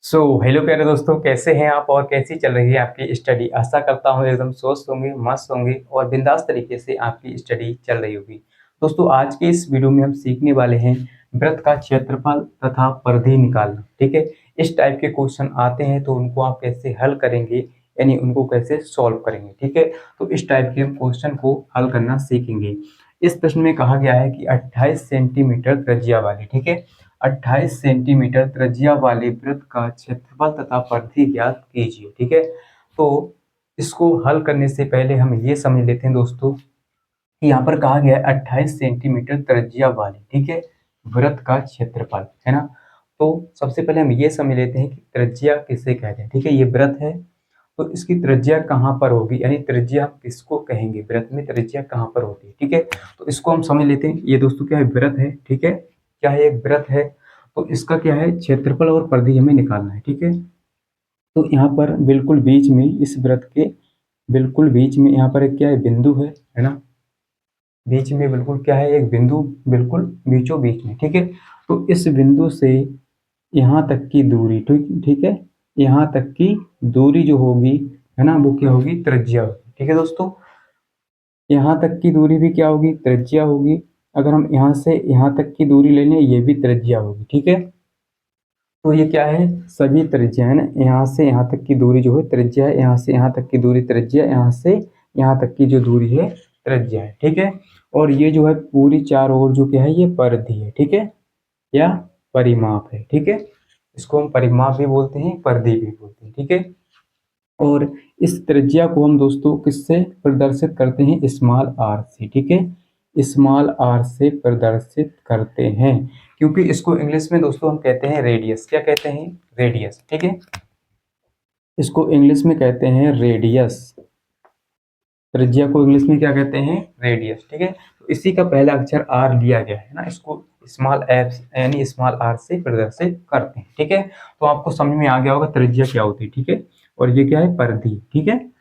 Hello प्यारे दोस्तों, कैसे हैं आप और कैसी चल रही है आपकी स्टडी। आशा करता हूँ एकदम स्वस्थ होंगे, मस्त होंगे और बिंदास तरीके से आपकी स्टडी चल रही होगी। दोस्तों, आज के इस वीडियो में हम सीखने वाले हैं वृत्त का क्षेत्रफल तथा परिधि निकालना। ठीक है, इस टाइप के क्वेश्चन आते हैं तो उनको आप कैसे हल करेंगे, यानी उनको कैसे सॉल्व करेंगे। ठीक है, तो इस टाइप के हम क्वेश्चन को हल करना सीखेंगे। इस प्रश्न में कहा गया है कि 28 सेंटीमीटर त्रिज्या वाली, ठीक है, 28 सेंटीमीटर त्रिज्या वाले वृत्त का क्षेत्रफल तथा परिधि ज्ञात कीजिए। ठीक है, तो इसको हल करने से पहले हम ये समझ लेते हैं दोस्तों कि यहाँ पर कहा गया है 28 सेंटीमीटर त्रिज्या वाले, ठीक है, वृत्त का क्षेत्रफल है ना। तो सबसे पहले हम ये समझ लेते हैं कि त्रिज्या किसे कहते हैं। ठीक है, ये वृत्त है तो इसकी त्रिज्या कहाँ पर होगी, यानी त्रिज्या हम किसको कहेंगे, वृत्त में त्रिज्या कहाँ पर होती है। ठीक है, तो इसको हम समझ लेते हैं। ये दोस्तों क्या है, वृत्त है। ठीक है, क्या है, एक वृत्त है। तो इसका क्या है, क्षेत्रफल और परिधि हमें निकालना है। ठीक है, तो यहाँ पर बिल्कुल बीच में, इस वृत्त के बिल्कुल बीच में यहाँ पर एक क्या है, बिंदु है ना। बीच में बिल्कुल क्या है, एक बिंदु, बिल्कुल बीचों बीच में। ठीक है, तो इस बिंदु से यहाँ तक की दूरी, ठीक ठीक है, यहाँ तक की दूरी जो होगी है ना, वो क्या होगी, त्रिज्या होगी। ठीक है दोस्तों, यहाँ तक की दूरी भी क्या होगी, त्रिज्या होगी। अगर हम यहाँ से यहाँ तक की दूरी ले लें, ये भी त्रिज्या होगी। ठीक है, तो ये क्या है, सभी त्रिज्या है ना। यहाँ से यहाँ तक की दूरी जो है त्रिज्या है, यहाँ से यहाँ तक की दूरी त्रिज्या, यहाँ से यहाँ तक की जो दूरी है त्रिज्या है। ठीक है, और ये जो है पूरी चारों ओर जो क्या है, ये परिधि है। ठीक है, या परिमाप है। ठीक है, इसको हम परिमाप भी बोलते हैं, परिधि भी बोलते हैं। ठीक है, और इस त्रिज्या को हम दोस्तों किससे प्रदर्शित करते हैं, स्मॉल आर से। ठीक है, स्मॉल आर से प्रदर्शित करते हैं, क्योंकि इसको इंग्लिश में दोस्तों हम कहते हैं रेडियस। क्या कहते हैं, रेडियस। ठीक है, इसको इंग्लिश में कहते हैं रेडियस। त्रिज्या को इंग्लिश में क्या कहते हैं, रेडियस। ठीक है, तो इसी का पहला अक्षर आर लिया गया है ना, इसको स्मॉल एफ यानी स्मॉल आर से प्रदर्शित करते हैं। ठीक है, तो आपको समझ में आ गया होगा त्रिज्या क्या होती है। ठीक है, और ये क्या है, परिधि। ठीक है,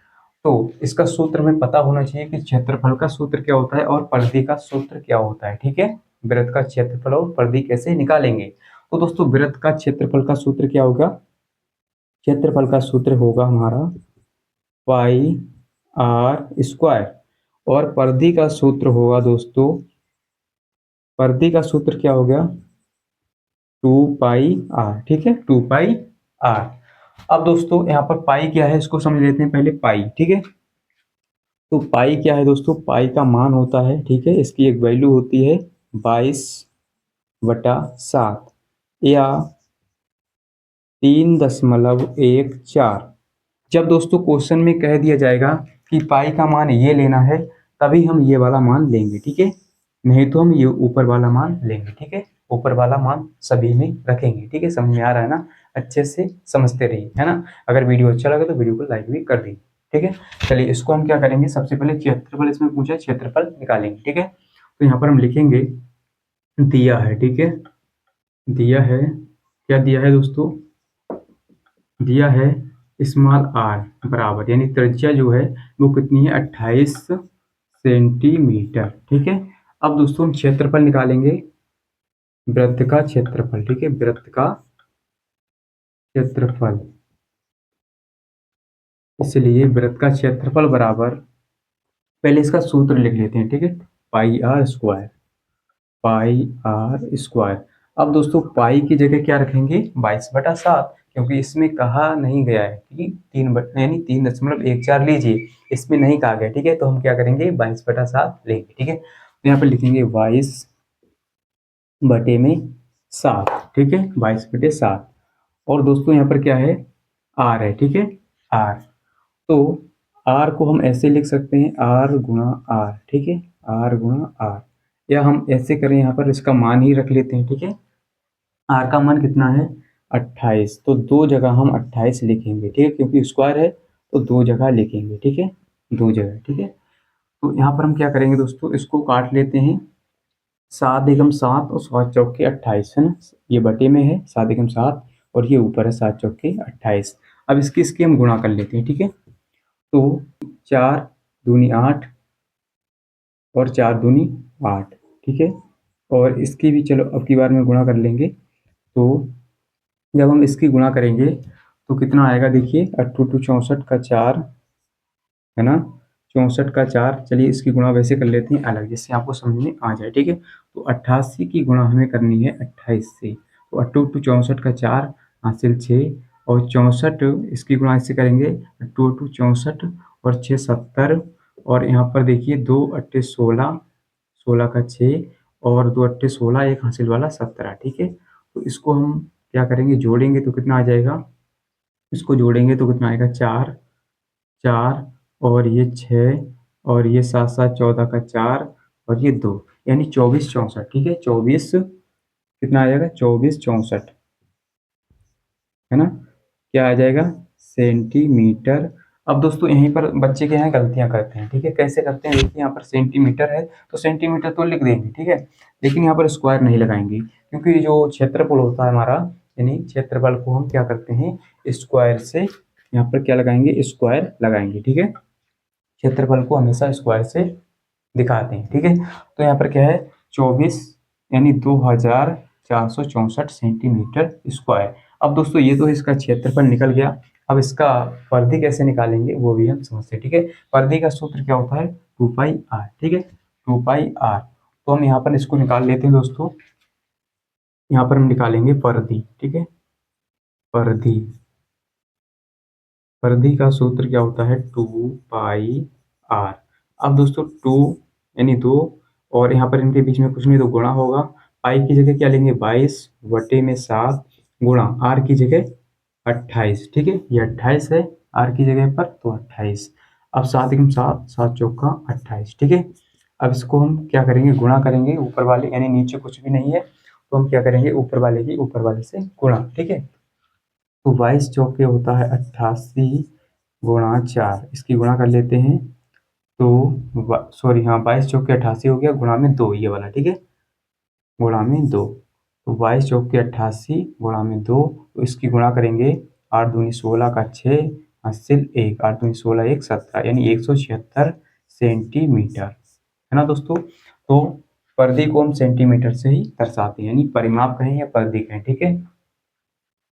तो इसका सूत्र हमें पता होना चाहिए कि क्षेत्रफल का सूत्र क्या होता है और परिधि का सूत्र क्या होता है। ठीक है, वृत्त का क्षेत्रफल और परिधि कैसे निकालेंगे। तो दोस्तों, वृत्त का क्षेत्रफल का सूत्र क्या होगा, क्षेत्रफल का सूत्र होगा हमारा पाई आर स्क्वायर, और परिधि का सूत्र होगा दोस्तों, परिधि का सूत्र क्या हो गया, 2 पाई आर। ठीक है, 2 पाई आर। अब दोस्तों यहाँ पर पाई क्या है, इसको समझ लेते हैं पहले, पाई। ठीक है, तो पाई क्या है दोस्तों, पाई का मान होता है, ठीक है, इसकी एक वैल्यू होती है 22/7 या 3.14। जब दोस्तों क्वेश्चन में कह दिया जाएगा कि पाई का मान ये लेना है, तभी हम ये वाला मान लेंगे। ठीक है, नहीं तो हम ये ऊपर वाला मान लेंगे। ठीक है, ऊपर वाला मान सभी में रखेंगे। ठीक है, समझ में आ रहा है ना, अच्छे से समझते रहिए है ना। अगर वीडियो अच्छा लगे तो वीडियो को लाइक भी कर दीजिए। ठीक है, चलिए इसको हम क्या करेंगे, सबसे पहले क्षेत्रफल, इसमें पूछा क्षेत्रफल निकालेंगे। ठीक है, तो यहाँ पर हम लिखेंगे, दिया है। ठीक है, दिया है, क्या दिया है दोस्तों, दिया है स्मॉल आर बराबर, यानी त्रिज्या जो है वो कितनी है, 28 सेंटीमीटर। ठीक है, अब दोस्तों हम क्षेत्रफल निकालेंगे, वृत्त का क्षेत्रफल। ठीक है, वृत्त का क्षेत्रफल, इसलिए वृत्त का क्षेत्रफल बराबर, पहले इसका सूत्र लिख लेते हैं। ठीक है, pi r square, pi r square. अब दोस्तों पाई की जगह क्या रखेंगे, 22/7, क्योंकि इसमें कहा नहीं गया है कि 3 यानी 3.14 लीजिए, इसमें नहीं कहा गया। ठीक है, तो हम क्या करेंगे, 22/7 लेंगे। ठीक है, तो यहाँ पर लिखेंगे 22/7। ठीक है, 22/7। और दोस्तों यहाँ पर क्या है, आर है। ठीक है, आर, तो आर को हम ऐसे लिख सकते हैं, आर गुणा आर। ठीक है, आर गुणा आर, या हम ऐसे करें, यहाँ पर इसका मान ही रख लेते हैं। ठीक है, आर का मान कितना है, 28, तो दो जगह हम 28 लिखेंगे। ठीक है, क्योंकि स्क्वायर है तो दो जगह लिखेंगे। ठीक है, दो जगह। ठीक है, तो यहाँ पर हम क्या करेंगे दोस्तों, इसको काट लेते हैं, 7 × 7 और 7 × 4 = 28 है ना, ये बटे में है 7 × 7 और ये ऊपर है 7 × 4 = 28। अब इसकी हम गुणा कर लेते हैं। ठीक है, तो 4 दूनी 8 और 4 दूनी 8। ठीक है, और इसकी भी चलो अब की बार में गुणा कर लेंगे, तो जब हम इसकी गुणा करेंगे तो कितना आएगा, देखिए 2 64 का 4 है ना, 64 का 4। चलिए इसकी गुणा वैसे कर लेते हैं अलग, जिससे आपको समझ में आ जाए, ठीक है। तो 88 की गुणा हमें करनी है 28 से, तो 64 का 4 हासिल 6, और 64 इसकी गुणा इससे करेंगे 64 और 6 70, और यहाँ पर देखिए 2 8 16, 16 का 6 और 2 8 16, एक हासिल वाला 17, ठीक है। तो इसको हम क्या करेंगे, जोड़ेंगे तो कितना आ जाएगा, इसको जोड़ेंगे तो कितना आएगा, 4 4 और ये 6 और ये 7 7 14 का 4 और ये 2, यानी 24 64, ठीक है। 24 कितना आ जाएगा, 24 64 है ना, क्या आ जाएगा, सेंटीमीटर। अब दोस्तों यहीं पर बच्चे के यहाँ गलतियां करते हैं, ठीक है। कैसे करते हैं, देखिए यहाँ पर सेंटीमीटर है तो सेंटीमीटर तो लिख देंगे, ठीक है, लेकिन यहाँ पर स्क्वायर नहीं लगाएंगे, क्योंकि जो क्षेत्रफल होता है हमारा, यानी क्षेत्रफल को हम क्या करते हैं, स्क्वायर से यहाँ पर क्या लगाएंगे, स्क्वायर लगाएंगे, ठीक है। क्षेत्रफल को हमेशा स्क्वायर से दिखाते हैं, ठीक है। तो यहाँ पर क्या है, 24 यानी 2464 सेंटीमीटर स्क्वायर। अब दोस्तों ये तो इसका क्षेत्रफल निकल गया, अब इसका परिधि कैसे निकालेंगे वो भी हम समझते हैं, ठीक है। परिधि का सूत्र क्या होता है, 2πr, ठीक है, 2πr। तो हम यहाँ पर इसको निकाल लेते हैं दोस्तों, यहाँ पर हम निकालेंगे परिधि, ठीक है। परिधि, परिधि का सूत्र क्या होता है, 2πr। अब दोस्तों 2 यानी 2, और यहाँ पर इनके बीच में कुछ नहीं तो गुणा होगा, पाई की जगह क्या लेंगे, 22/7 गुणा आर की जगह 28, ठीक है, ये 28 है आर की जगह पर, तो 28। अब 7 एकम 7, 7 चौका 28, ठीक है। अब इसको हम क्या करेंगे, गुणा करेंगे ऊपर वाले, यानी नीचे कुछ भी नहीं है तो हम क्या करेंगे, ऊपर वाले की ऊपर वाले से गुणा, ठीक है। तो 22 चौके होता है 88 गुणा 4, इसकी गुणा कर लेते हैं, तो सॉरी हाँ, 22 चौके 88 हो गया, गुणा में 2 ये वाला, ठीक है, गुणा में 2। तो 22 चौके 88 गुणा में 2, तो इसकी गुणा करेंगे, 8 दूनी 16 का 6 हासिल 1, 8 दूनी 16 1 17, यानी 176 सेंटीमीटर, है ना दोस्तों। तो परिधि को हम सेंटीमीटर से ही दर्शाते हैं, यानी परिमाप कहें या परिधि कहें, ठीक है।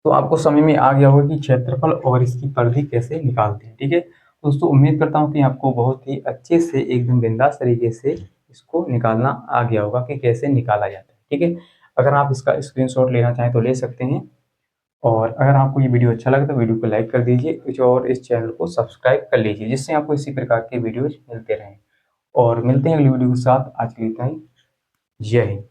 तो आपको समझ में आ गया होगा कि क्षेत्रफल और इसकी परिधि कैसे निकालते हैं, ठीक है। दोस्तों उम्मीद करता हूँ कि आपको बहुत ही अच्छे से एकदम बिंदास तरीके से इसको निकालना आ गया होगा कि कैसे निकाला जाता है, ठीक है। अगर आप इसका स्क्रीनशॉट लेना चाहें तो ले सकते हैं, और अगर आपको ये वीडियो अच्छा लगे तो वीडियो को लाइक कर दीजिए और इस चैनल को सब्सक्राइब कर लीजिए, जिससे आपको इसी प्रकार के वीडियोज मिलते रहें। और मिलते हैं अगली वीडियो के साथ, आज के लिए इतना ही। जय हिंद।